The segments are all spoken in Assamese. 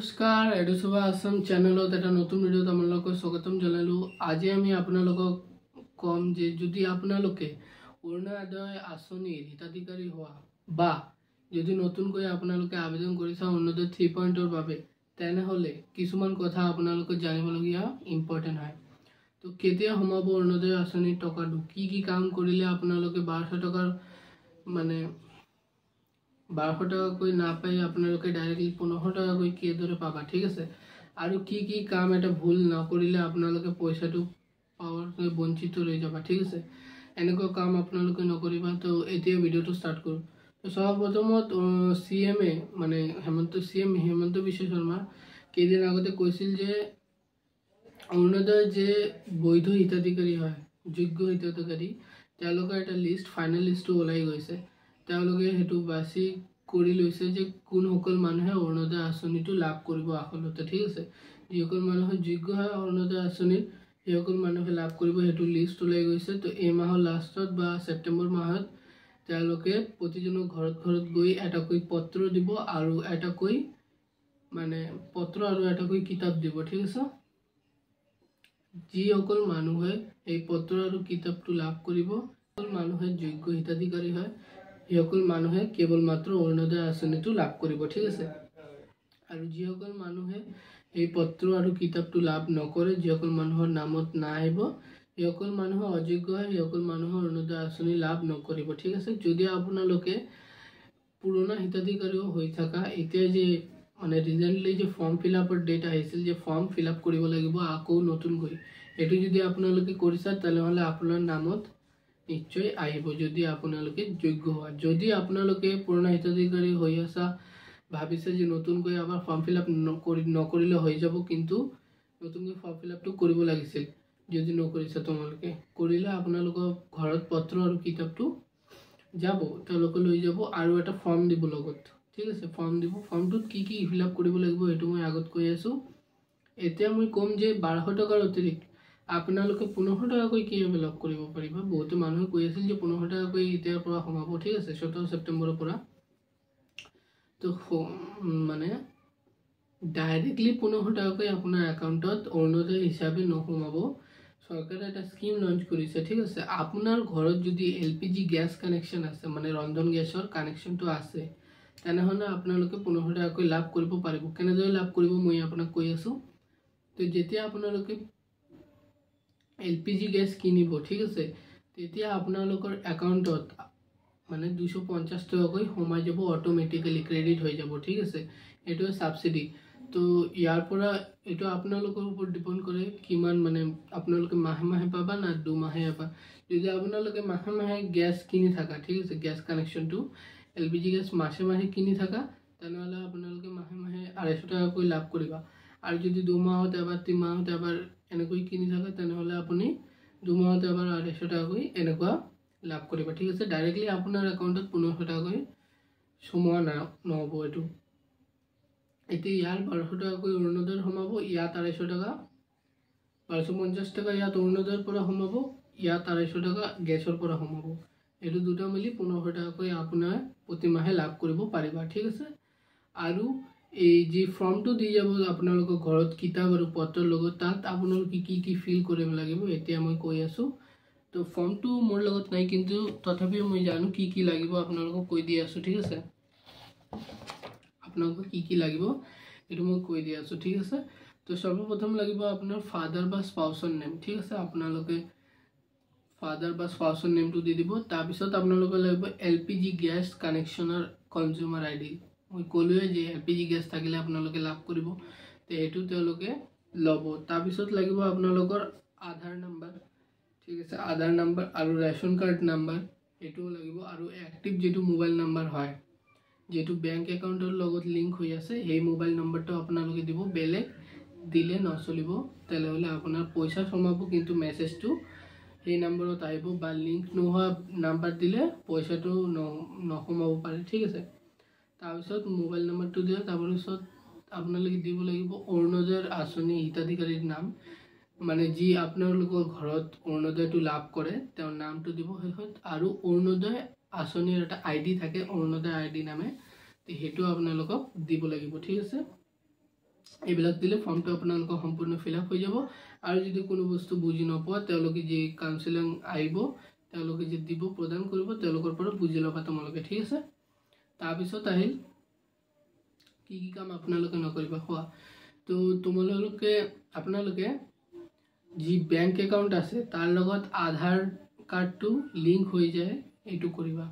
নমস্কাৰ এডুসভা আসাম চেনেলত এটা নতুন ভিডিঅ'ত আপোনালোকক স্বাগতম জনালো। আজি আমি আপোনালোকক কম যে যদি আপোনালোকে অৰুণোদয় আঁচনিৰ হিতাধিকাৰী হোৱা বা যদি নতুনকৈ আপোনালোকে আবেদন কৰিছে অৰুণোদয় 3.0 বাবে তেনেহলে কিছুমান কথা আপোনালোকে জানিবলগীয়া ইম্পৰ্টেন্ট হয়। তো কেতিয়া সোমাব অৰুণোদয় আঁচনিৰ টকাটো, কি কাম কৰিলে আপোনালোকে 1200 টকাৰ মানে 1200 টাকাকৈ নাপাই আপোনালোকে ডাইৰেক্টলি 1500 টাকাকৈ কিদৰে পাবা, ঠিক আছে। আৰু কি কাম এটা ভুল নকৰিলে আপোনালোকে পইচাটো পাওয়াৰ বঞ্চিত ৰৈ যাবা, ঠিক আছে। এনেকুৱা কাম আপোনালোকে নকৰিবা। তো এতিয়া ভিডিঅ'টো ষ্টাৰ্ট কৰো। তো সৰ্বপ্ৰথমত সিএমএ মানে হেমন্ত বিশ্ব শৰ্মা কেইদিন আগতে কৈছিল যে অৰুণোদয় যে বৈধ হিতাধিকাৰী হয়, যোগ্য হিতাধিকাৰী, তেওঁলোকৰ এটা লিষ্ট ফাইনেল লিষ্টটো ওলাই গৈছে। তেওঁলোকে হেতু বাছি কৰি লৈছে যে কোনসকল মানুহে অৰুণোদয় আঁচনিটো লাভ কৰিব আখলতে, ঠিক আছে। যিসকল মানুহে যোগ্য হয় অৰুণোদয় আঁচনিৰ সেইসকল মানুহে লাভ কৰিব, হেতু লিষ্ট ওলাই গৈছে। তো এই মাহৰ লাষ্টত বা সেপ্টেম্বৰ মাহত তেওঁলোকে প্ৰতিজনৰ ঘৰত গৈ এটাকৈ পত্ৰ দিব আৰু এটাকৈ কিতাপ দিব, ঠিক আছে। যিসকল মানুহে এই পত্ৰ আৰু কিতাপটো লাভ কৰিব মানুহে যোগ্য হিতাধিকাৰী হয়, সেইসকল মানুহে কেৱল মাত্ৰ অৰুণোদয় আঁচনিটো লাভ কৰিব, ঠিক আছে। আৰু যিসকল মানুহে এই পত্ৰ আৰু কিতাপটো লাভ নকৰে, যিসকল মানুহৰ নামত নাহিব, সেইসকল মানুহ অযোগ্য হয়, সেইসকল মানুহ অৰুণোদয় আঁচনি লাভ নকৰিব, ঠিক আছে। যদি আপোনালোকে পুৰণা হিতাধিকাৰীও হৈ থকা, এতিয়া যে ৰিসেন্টলি যে ফৰ্ম ফিল আপৰ ডেট আহিছিল যে ফৰ্ম ফিল আপ কৰিব লাগিব আকৌ নতুনকৈ, এটো যদি আপোনালোকে কৰিছা তেনেহলে আপোনাৰ নামত নিশ্চয় আহিব যদি আপোনালোকে যোগ্য হয়। যদি আপোনালোকে পুৰণা হিতাধিকাৰী হৈ আছা, ভাবিছে যে নতুনকৈ আবাৰ ফৰ্ম ফিল আপ নকৰিলে হৈ যাব, কিন্তু নতুনকৈ ফৰ্ম ফিল আপটো কৰিব লাগিছিল। যদি নকৰিছে তোমালোকে কৰিলে আপোনালোকৰ ঘৰত পত্ৰ আৰু কিতাপটো যাব, তেওঁলোকে লৈ যাব আৰু এটা ফৰ্ম দিব লগত, ঠিক আছে। ফৰ্ম দিব, ফৰ্মটোত কি ফিল আপ কৰিব লাগিব এটো মই আগত কৈ আছো। এতিয়া মই কম যে 1200 টকাৰ অতিৰিক্ত আপোনালোকে 1500 টাকাকৈ কি ফিল আপ কৰিব পাৰিবা। বহুত মানুহে কৈ আছিল যে 1500 টাকাকৈ এতিয়াৰ পৰা সোমাব, ঠিক আছে, 17 সেপ্টেম্বৰৰ পৰা। তো ডাইৰেক্টলি 1500 টাকাকৈ আপোনাৰ একাউণ্টত অৰুণোদয় হিচাপে নোসোমাব। চৰকাৰে এটা স্কিম লঞ্চ কৰিছে, ঠিক আছে। আপোনাৰ ঘৰত যদি LPG গ্যাস কানেকশ্যন আছে, ৰন্ধন গেছৰ কানেকশ্যনটো আছে, তেনেহলে আপোনালোকে 1500 টাকাকৈ লাভ কৰিব পাৰিব। কেনেদৰে লাভ কৰিব মই আপোনাক কৈ আছো। তো যেতিয়া আপোনালোকে LPG গ্যাস কিনিব, ঠিক আছে, তেতিয়া আপোনালোকৰ একাউণ্টত 250 টাকাকৈ সোমাই যাব, অটোমেটিক্যালি ক্ৰেডিট হৈ যাব, ঠিক আছে। এটো সাবসিডি। তো ইয়াৰ পৰা এটো আপোনালোকৰ ওপৰত ডিপেন্ড কৰে কিমান আপোনালোকে মাহে পাবা না দুমাহে পাবা। যদি আপোনালোকে মাহে গ্যাস কিনি থাকা, ঠিক আছে, গ্যাস কানেকশ্যনটো LPG গ্যাস মাহে কিনি থাকা, তেনেহলে আপোনালোকে মাহে 250 টাকাকৈ লাভ কৰিবা। আৰু যদি দুমাহত এবাৰ 3 মাহত এবাৰ এনেকৈ কিনি থাকা, তেনেহলে আপুনি দুমাহত এবাৰ 250 টাকাকৈ এনেকুৱা লাভ কৰিবা, ঠিক আছে। ডাইৰেক্টলি আপোনাৰ একাউণ্টত 1500 টাকাকৈ সোমোৱা নহব। এতিয়া ইয়াৰ 1200 টাকাকৈ অৰুণোদয় সোমাব, ইয়াত 250 টাকা 1250 টাকা ইয়াত অৰুণোদয়ৰ পৰা সোমাব, ইয়াত 250 টাকা গেছৰ পৰা সোমাব। এটো দুটা মিলি 1500 টাকাকৈ আপোনাৰ প্ৰতিমাহে লাভ কৰিব পাৰিবা, ঠিক আছে। আৰু এই যে ফৰ্মটো দি যাব আপোনালোকৰ ঘৰত কিতাপ আৰু পত্ৰৰ লগত, তাত আপোনালোকে কি ফিল কৰিব লাগিব এতিয়া মই কৈ আছো। তো ফৰ্মটো মোৰ লগত নাই, কিন্তু তথাপিও মই জানো কি লাগিব, আপোনালোকক কৈ দি আছো, ঠিক আছে। আপোনালোকক কি লাগিব এটো মই কৈ দি আছো, ঠিক আছে। তো সৰ্বপ্ৰথম লাগিব আপোনাৰ ফাদাৰ বা স্পাউচৰ নেম, ঠিক আছে। আপোনালোকে ফাদাৰ বা স্পাউচৰ নেমটো দি দিব। তাৰ পিছত আপোনালোকে লাগিব LPG গ্যাস কানেকশ্যনৰ কনজিউমাৰ ID। মই ক'লোৱে যে LPG গ্যাস থাকিলে আপোনালোকে লাভ কৰিব, তো এটো তেওঁলোকে ল'ব। তাৰ পিছত লাগিব আপোনালোকৰ আধাৰ নাম্বাৰ, ঠিক আছে, আধাৰ নাম্বাৰ আৰু ৰেশন কাৰ্ড নাম্বাৰ এটো লাগিব। আৰু এক্টিভ যেটো মোবাইল নাম্বাৰ হয়, যেটো বেংক একাউণ্টৰ লগত লিংক হৈ আছে, সেই মোবাইল নম্বৰটো আপোনালোকে দিব। বেলেগ দিলে নচলিব, তেনেহলে আপোনাৰ পইচা সোমাব কিন্তু মেছেজটো সেই নম্বৰত আহিব, বা লিংক নোহোৱা নাম্বাৰ দিলে পইচাটো নসোমাব পাৰে, ঠিক আছে। তাৰপিছত মোবাইল নম্বৰটো দিয়ক। তাৰপিছত আপোনালোকে দিব লাগিব অৰুণোদয় আঁচনি হিতাধিকাৰীৰ নাম, যি আপোনালোকৰ ঘৰত অৰুণোদয়টো লাভ কৰে তেওঁৰ নামটো দিব শেষত। আৰু অৰুণোদয় আঁচনিৰ এটা ID থাকে, অৰুণোদয় ID নামে, হেতু আপোনালোকক দিব লাগিব, ঠিক আছে। এইবিলাক দিলে ফৰ্মটো আপোনালোকৰ সম্পূৰ্ণ ফিল আপ হৈ যাব। আৰু যদি কোনো বস্তু বুজি নোপোৱা তেওঁলোকে যি কাউন্সেলিং আহিব তেওঁলোকে যি দিব প্ৰদান কৰিব তেওঁলোকৰ পৰা বুজি ল'বা তোমালোকে, ঠিক আছে। তাৰপিছত আহিল কি কি কাম আপোনালোকে নকৰিবা হোৱা। তো আপোনালোকে যি বেংক একাউণ্ট আছে তাৰ লগত আধাৰ কাৰ্ডটো লিংক হৈ যায় এইটো কৰিবা।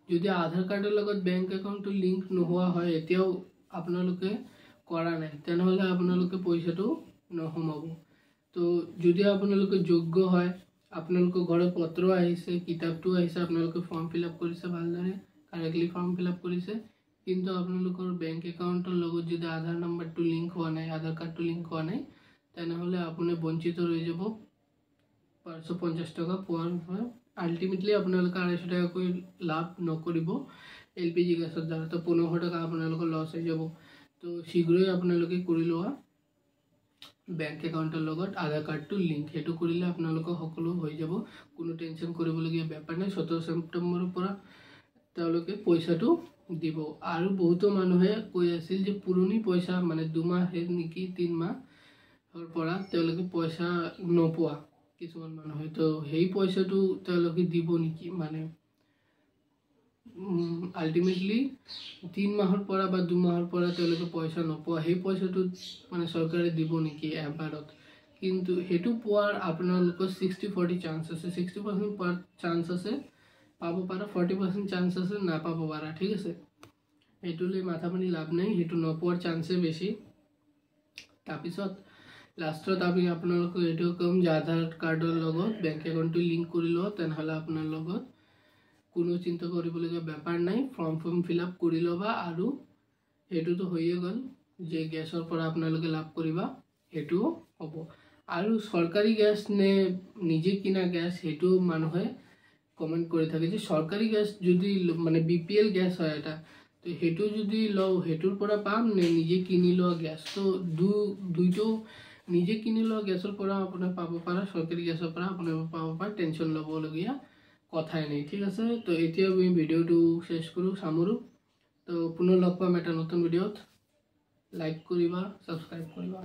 যদি আধাৰ কাৰ্ডৰ লগত বেংক একাউণ্টটো লিংক নোহোৱা হয় এতিয়াও আপোনালোকে কৰা নাই তেনেহ'লে আপোনালোকে পইচাটো নসমাব। তো যদি আপোনালোকে যোগ্য হয় আপোনালোকৰ ঘৰত পত্ৰ আহিছে কিতাপটো আহিছে আপোনালোকে ফৰ্ম ফিল আপ কৰিছে ভালদৰে কাৰেক্টলি ফৰ্ম ফিল আপ কৰিছে কিন্তু আপোনালোকৰ বেংক একাউণ্টৰ লগত যদি আধাৰ নম্বৰটো লিংক হোৱা নাই আধাৰ কাৰ্ডটো লিংক হোৱা নাই তেনেহ'লে আপুনি বঞ্চিত হৈ যাব 550 টকা পোৱাৰ পৰা। আল্টিমেটলি আপোনালোকে 250 টকাকৈ লাভ নকৰিব LPG গেছৰ দ্বাৰা। তো 1500 টকা আপোনালোকৰ লছ হৈ যাব। তো শীঘ্ৰেই আপোনালোকে কৰি লোৱা বেংক একাউণ্টৰ লগত আধাৰ কাৰ্ডটো লিংক, সেইটো কৰিলে আপোনালোকৰ সকলো হৈ যাব, কোনো টেনশ্যন কৰিবলগীয়া বেপাৰ নাই। 17 ছেপ্টেম্বৰৰ পৰা তেওঁলোকে পইচাটো দিব। আৰু বহুতো মানুহে কৈ আছিল যে পুৰণি পইচা মানে 2 মাহ নেকি 3 মাহৰ পৰা তেওঁলোকে পইচা নোপোৱা কিছুমান মানুহে। তো সেই পইচাটো তেওঁলোকে দিব নেকি মানে আল্টিমেটলি 3 মাহৰ পৰা বা 2 মাহৰ পৰা তেওঁলোকে পইচা নোপোৱা সেই পইচাটো মানে চৰকাৰে দিব নেকি এবাৰত। কিন্তু সেইটো পোৱাৰ আপোনালোকৰ 60-40 চান্স আছে। 60% পোৱাৰ চান্স আছে পাব পাৰা, 40% চান্স আছে নাপাব পাৰা, ঠিক আছে। সেইটোলৈ মাথা মাৰি লাভ নাই, সেইটো নোপোৱাৰ চান্সে বেছি। তাৰপিছত লাষ্টত আমি আপোনালোকক এইটো ক'ম যে আধাৰ কাৰ্ডৰ লগত বেংক একাউণ্টটো লিংক কৰি লোৱা তেনেহ'লে আপোনাৰ লগত কোনো চিন্তা কৰিবলগীয়া বেপাৰ নাই। ফৰ্ম ফিল আপ কৰি ল'বা আৰু সেইটোতো হৈয়ে গ'ল যে গেছৰ পৰা আপোনালোকে লাভ কৰিবা সেইটোও হ'ব। আৰু চৰকাৰী গেছ নে নিজে কিনা গেছ সেইটো মানুহে কমেণ্ট কৰি থাকে যে চৰকাৰী গেছ যদি মানে BPL গেছ হয় এটা তো সেইটো যদি লওঁ সেইটোৰ পৰা পাম নে নিজে কিনি লোৱা গেছ। তো দুইটো নিজে কিনি লোৱা গেছৰ পৰা আপোনাৰ পাব পাৰা, চৰকাৰী গেছৰ পৰা আপোনাৰ পাব পাৰা, টেনশ্যন ল'বলগীয়া কথাই নাই, ঠিক আছে। তো এতিয়া আমি ভিডিঅ'টো শেষ কৰোঁ সামৰোঁ। তো পুনৰ লগ পাম এটা নতুন ভিডিঅ'ত। লাইক কৰিবা, ছাবস্ক্ৰাইব কৰিবা।